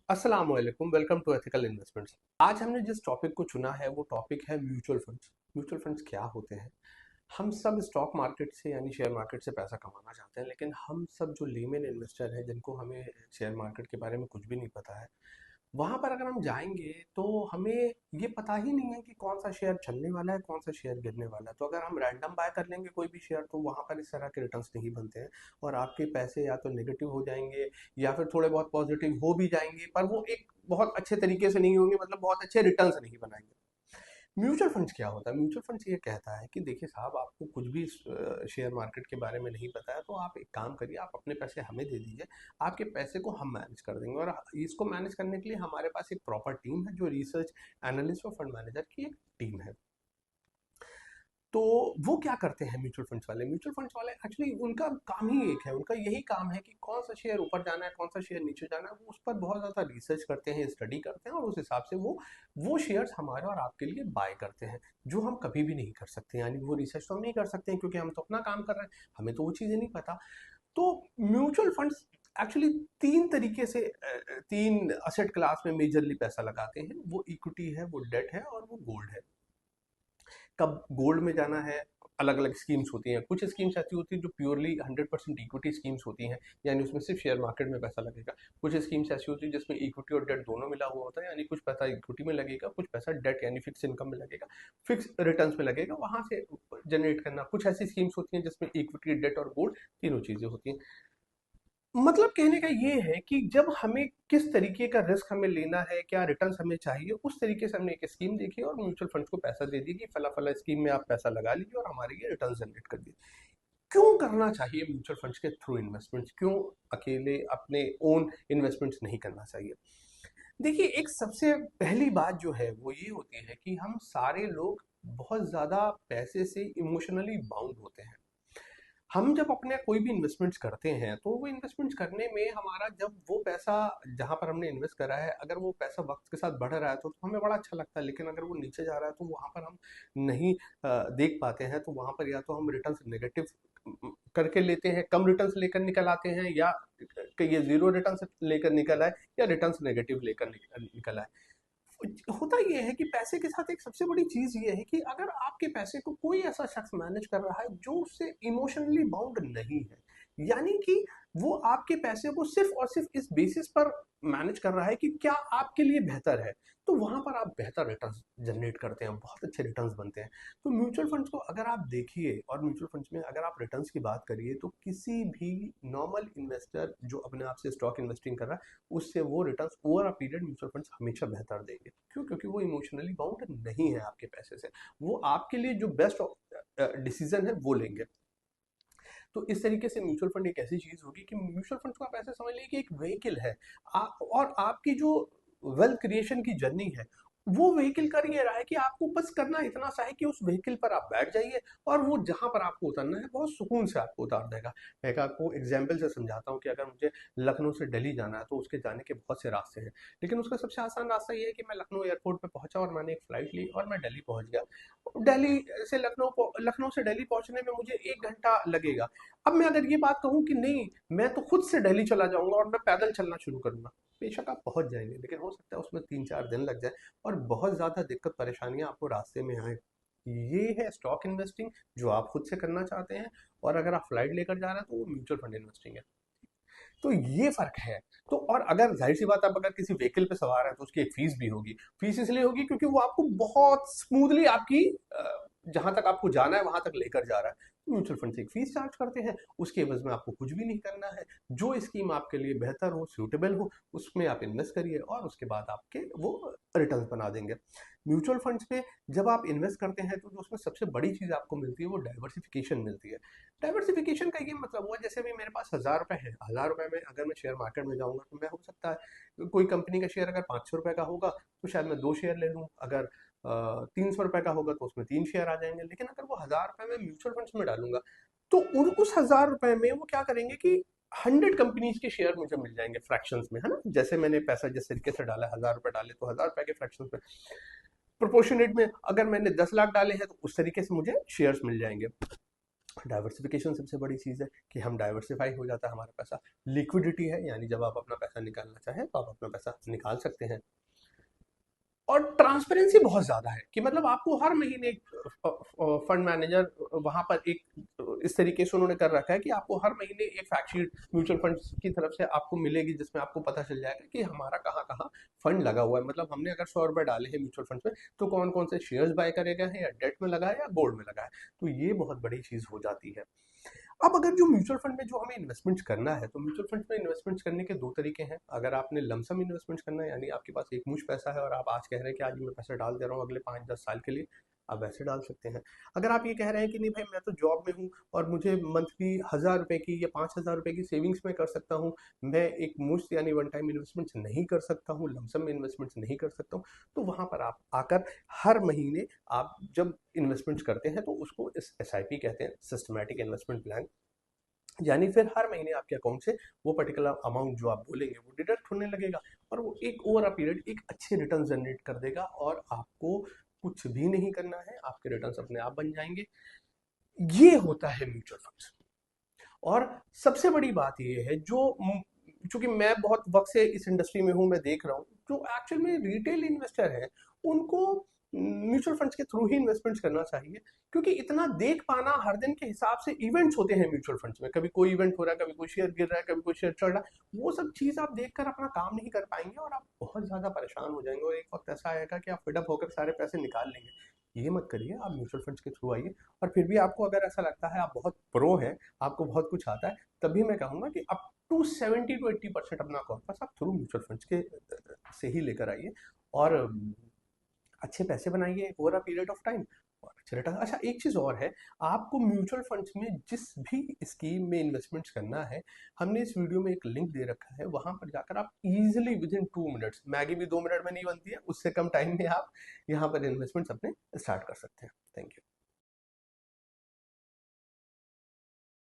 अस्सलाम वालेकुम, welcome to ethical investments. आज हमने जिस टॉपिक को चुना है वो टॉपिक है म्यूचुअल फंड्स। म्यूचुअल फंड्स क्या होते हैं? हम सब स्टॉक मार्केट से यानी शेयर मार्केट से पैसा कमाना चाहते हैं, लेकिन हम सब जो लीमेन इन्वेस्टर हैं जिनको हमें शेयर मार्केट के बारे में कुछ भी नहीं पता है, वहाँ पर अगर हम जाएँगे तो हमें ये पता ही नहीं है कि कौन-सा शेयर चलने वाला है, कौन-सा शेयर गिरने वाला है। तो अगर हम रैंडम बाय कर लेंगे कोई भी शेयर तो वहाँ पर इस तरह के रिटर्न्स नहीं बनते हैं और आपके पैसे या तो नेगेटिव हो जाएँगे या फिर थोड़े बहुत पॉजिटिव हो भी जाएँगे, पर वो एक बहुत अच्छे तरीके से नहीं होंगे, मतलब बहुत अच्छे रिटर्न्स नहीं बनाएँगे। म्यूचुअल फंड्स क्या होता है? म्यूचुअल फंड्स ये कहता है कि देखिए साहब, आपको कुछ भी शेयर मार्केट के बारे में नहीं पता है तो आप एक काम करिए, आप अपने पैसे हमें दे दीजिए, आपके पैसे को हम मैनेज कर देंगे। और इसको मैनेज करने के लिए हमारे पास एक प्रॉपर टीम है जो रिसर्च एनालिस्ट और फंड मैनेजर की एक टीम है। तो वो क्या करते हैं म्यूचुअल फंड्स वाले? म्यूचुअल फंड्स वाले एक्चुअली उनका काम ही एक है, उनका यही काम है कि कौन सा शेयर ऊपर जाना है, कौन सा शेयर नीचे जाना है, वो उस पर बहुत ज़्यादा रिसर्च करते हैं, स्टडी करते हैं और उस हिसाब से वो शेयर्स हमारे और आपके लिए बाय करते हैं, जो हम कभी भी नहीं कर सकते। यानी वो रिसर्च तो हम नहीं कर सकते हैं क्योंकि हम तो अपना काम कर रहे हैं, हमें तो वो चीज़ें नहीं पता। तो म्यूचुअल फंड्स एक्चुअली 3 तरीके से 3 असेट क्लास में मेजरली पैसा लगाते हैं। वो इक्विटी है, वो डेट है और वो गोल्ड है। कब गोल्ड में जाना है, अलग अलग स्कीम्स होती हैं। कुछ स्कीम्स ऐसी होती हैं जो प्योरली 100% इक्विटी स्कीम्स होती हैं, यानी उसमें सिर्फ शेयर मार्केट में पैसा लगेगा। कुछ स्कीम्स ऐसी होती हैं जिसमें इक्विटी और डेट दोनों मिला हुआ होता है, यानी कुछ पैसा इक्विटी में लगेगा, कुछ पैसा डेट यानी फिक्स इनकम में लगेगा, फिक्स रिटर्न्स में लगेगा, वहां से जनरेट करना। कुछ ऐसी स्कीम्स होती हैं जिसमें इक्विटी, डेट और गोल्ड तीनों चीजें होती हैं। मतलब कहने का ये है कि जब हमें किस तरीके का रिस्क हमें लेना है, क्या रिटर्न्स हमें चाहिए, उस तरीके से हमने एक स्कीम देखी और म्यूचुअल फंड्स को पैसा दे दिया कि फला फला स्कीम में आप पैसा लगा लीजिए और हमारे ये रिटर्न जनरेट कर दिए। क्यों करना चाहिए म्यूचुअल फंड्स के थ्रू इन्वेस्टमेंट्स? क्यों अकेले अपने ओन इन्वेस्टमेंट्स नहीं करना चाहिए? देखिए, एक सबसे पहली बात जो है वो ये होती है कि हम सारे लोग बहुत ज्यादा पैसे से इमोशनली बाउंड होते हैं। हम जब अपने कोई भी इन्वेस्टमेंट्स करते हैं तो वो इन्वेस्टमेंट्स करने में हमारा जब वो पैसा जहां पर हमने इन्वेस्ट करा है, अगर वो पैसा वक्त के साथ बढ़ रहा है तो हमें बड़ा अच्छा लगता है, लेकिन अगर वो नीचे जा रहा है तो वहां पर हम नहीं देख पाते हैं। तो वहां पर या तो हम रिटर्न्स नेगेटिव करके लेते हैं, कम रिटर्न्स लेकर निकल आते हैं, या कि ये जीरो रिटर्न्स लेकर निकल आए या रिटर्न्स नेगेटिव लेकर निकल आए। होता ये है कि पैसे के साथ एक सबसे बड़ी चीज ये है कि अगर आपके पैसे को कोई ऐसा शख्स मैनेज कर रहा है जो उससे इमोशनली बाउंड नहीं है, यानी कि वो आपके पैसे को सिर्फ और सिर्फ इस बेसिस पर मैनेज कर रहा है कि क्या आपके लिए बेहतर है, तो वहां पर आप बेहतर रिटर्न्स जनरेट करते हैं, बहुत अच्छे रिटर्न्स बनते हैं। तो म्यूचुअल फंड्स को अगर आप देखिए और म्यूचुअल फंड्स में अगर आप रिटर्न्स की बात करिए तो किसी भी नॉर्मल इन्वेस्टर जो अपने आप से स्टॉक इन्वेस्टिंग कर रहा है, उससे वो returns over a period mutual funds हमेशा बेहतर देंगे। क्यों? क्योंकि वो इमोशनली बाउंड नहीं है आपके पैसे से, वो आपके लिए जो बेस्ट डिसीजन है वो लेंगे। तो इस तरीके से म्यूचुअल फंड एक ऐसी चीज होगी कि म्यूचुअल फंड को आप ऐसे समझ लीजिए कि एक व्हीकल है। और आपकी जो वेल्थ क्रिएशन की जर्नी है, वो व्हीकल कर ये रहा है कि आपको बस करना इतना सा है कि उस व्हीकल पर आप बैठ जाइए और वो जहां पर आपको उतरना है बहुत सुकून से आपको उतार देगा। मैं एक आपको एग्जाम्पल से समझाता हूँ कि अगर मुझे लखनऊ से दिल्ली जाना है तो उसके जाने के बहुत से रास्ते हैं, लेकिन उसका सबसे आसान रास्ता ये है कि मैं लखनऊ एयरपोर्ट पे पहुंचा और मैंने एक फ्लाइट ली और मैं दिल्ली पहुंच गया। दिल्ली से लखनऊ से दिल्ली पहुंचने में मुझे 1 घंटा लगेगा। अब मैं अगर ये बात कहूँ कि नहीं, मैं तो खुद से दिल्ली चला जाऊंगा और मैं पैदल चलना शुरू करूंगा, बेशक आप पहुंच जाएंगे, लेकिन हो सकता है उसमें 3-4 दिन लग जाए और बहुत ज्यादा दिक्कत परेशानियां आपको रास्ते में आए। ये है स्टॉक इन्वेस्टिंग जो आप खुद से करना चाहते हैं, और अगर आप फ्लाइट लेकर जा रहे हैं तो वो म्यूचुअल फंड इन्वेस्टिंग है। तो ये फर्क है। तो और अगर जाहिर सी बात, आप अगर किसी व्हीकल पे सवार हैं तो उसकी एक फीस भी होगी। फीस इसलिए होगी क्योंकि वो आपको बहुत स्मूथली आपकी जहां तक आपको जाना है वहां तक लेकर जा रहा है। म्यूचुअल फंड से एक फीस चार्ज करते हैं, उसके एवज में आपको कुछ भी नहीं करना है। जो स्कीम आपके लिए बेहतर हो, सूटेबल हो, उसमें आप इन्वेस्ट करिए और उसके बाद आपके वो रिटर्न बना देंगे। म्यूचुअल फंड्स में जब आप इन्वेस्ट करते हैं तो जो उसमें सबसे बड़ी चीज आपको मिलती है वो डाइवर्सिफिकेशन मिलती है। डाइवर्सिफिकेशन का ये मतलब हुआ, जैसे अभी मेरे पास 1,000 रुपए है, 1,000 रुपए में अगर मैं शेयर मार्केट में जाऊंगा तो मैं हो सकता है कोई कंपनी का शेयर अगर 500 रुपए का होगा तो शायद मैं 2 शेयर ले लूँ। अगर 300 रुपए का होगा तो उसमें 3 शेयर आ जाएंगे। लेकिन अगर वो 1,000 रुपए में म्यूचुअल फंड्स में डालूंगा तो उस 1,000 रुपए में वो क्या करेंगे कि 100 कंपनीज के शेयर मुझे मिल जाएंगे फ्रैक्शंस में, है ना? जैसे मैंने पैसा जिस तरीके से डाला, 1,000 रुपए डाले तो 1,000 रुपए के फ्रैक्शंस में, प्रोपोर्शनेट में अगर मैंने 10 लाख डाले हैं तो उस तरीके से मुझे शेयर्स मिल जाएंगे। डाइवर्सिफिकेशन सबसे बड़ी चीज़ है कि हम डाइवर्सिफाई हो जाता है हमारा पैसा। लिक्विडिटी है, यानी जब आप अपना पैसा निकालना चाहें तो आप अपना पैसा निकाल सकते हैं। और ट्रांसपेरेंसी बहुत ज़्यादा है कि मतलब आपको हर महीने फंड मैनेजर वहाँ पर एक इस तरीके से उन्होंने कर रखा है कि आपको हर महीने एक फैक्ट शीट म्यूचुअल फंड की तरफ से आपको मिलेगी, जिसमें आपको पता चल जाएगा कि हमारा कहाँ कहाँ फंड लगा हुआ है। मतलब हमने अगर 100 रुपये डाले हैं म्यूचुअल फंड में, तो कौन कौन से शेयर्स बाय करेगा है, या डेट में लगा है, या गोल्ड में लगा है। तो ये बहुत बड़ी चीज़ हो जाती है। अब अगर जो म्यूचुअल फंड में जो हमें इन्वेस्टमेंट्स करना है, तो म्यूचुअल फंड में इन्वेस्टमेंट्स करने के दो तरीके हैं। अगर आपने लमसम इन्वेस्टमेंट्स करना है, यानी आपके पास एक मुश्त पैसा है और आप आज कह रहे हैं कि आज मैं पैसा डाल दे रहा हूँ अगले 5-10 साल के लिए, आप वैसे डाल सकते हैं। अगर आप ये कह रहे हैं कि नहीं भाई, मैं तो जॉब में हूँ और मुझे मंथली 1,000 रुपए की या 5,000 रुपए की सेविंग्स में कर सकता हूँ, मैं एक मुश्त यानी वन टाइम इन्वेस्टमेंट्स नहीं कर सकता हूँ, लमसम इन्वेस्टमेंट्स नहीं कर सकता हूँ, तो वहां पर आप आकर हर महीने आप जब इन्वेस्टमेंट्स करते हैं तो उसको इस SIP कहते हैं, सिस्टमैटिक इन्वेस्टमेंट प्लान। यानी फिर हर महीने आपके अकाउंट से वो पर्टिकुलर अमाउंट जो आप बोलेंगे वो डिडक्ट होने लगेगा, और वो एक ओवर अ पीरियड एक अच्छे रिटर्न जनरेट कर देगा, और आपको कुछ भी नहीं करना है, आपके रिटर्न्स अपने आप बन जाएंगे। ये होता है म्यूचुअल फंड्स। और सबसे बड़ी बात ये है, जो चूंकि मैं बहुत वक्त से इस इंडस्ट्री में हूं, मैं देख रहा हूँ जो एक्चुअल में रिटेल इन्वेस्टर है, उनको म्यूचुअल फंड्स के थ्रू ही इन्वेस्टमेंट्स करना चाहिए। क्योंकि इतना देख पाना, हर दिन के हिसाब से इवेंट्स होते हैं म्यूचुअल फंड्स में, कभी कोई इवेंट हो रहा है, कभी कोई शेयर गिर रहा है, कभी कोई शेयर चढ़ रहा है, वो सब चीज आप देखकर अपना काम नहीं कर पाएंगे और आप बहुत ज्यादा परेशान हो जाएंगे, और एक वक्त ऐसा आएगा कि आप फिडअप होकर सारे पैसे निकाल लेंगे। ये मत करिए, आप म्यूचुअल फंड्स के थ्रू आइए। और फिर भी आपको अगर ऐसा लगता है आप बहुत प्रो हैं, आपको बहुत कुछ आता है, तभी मैं कहूंगा कि अप टू 70 to 80% अपना कॉर्पस आप थ्रू म्यूचुअल फंड्स के से ही लेकर आइए, और अच्छे पैसे बनाइए over a period of time, और अच्छे रिटर्न। अच्छा, एक चीज़ और है, आपको म्यूचुअल फंड्स में जिस भी स्कीम में इन्वेस्टमेंट्स करना है, हमने इस वीडियो में एक लिंक दे रखा है, वहां पर जाकर आप easily with in 2 minutes, Maggi भी 2 मिनट में नहीं बनती है, उससे कम टाइम में आप यहाँ पर इन्वेस्टमेंट्स अपने स्टार्ट कर सकते हैं। Thank you.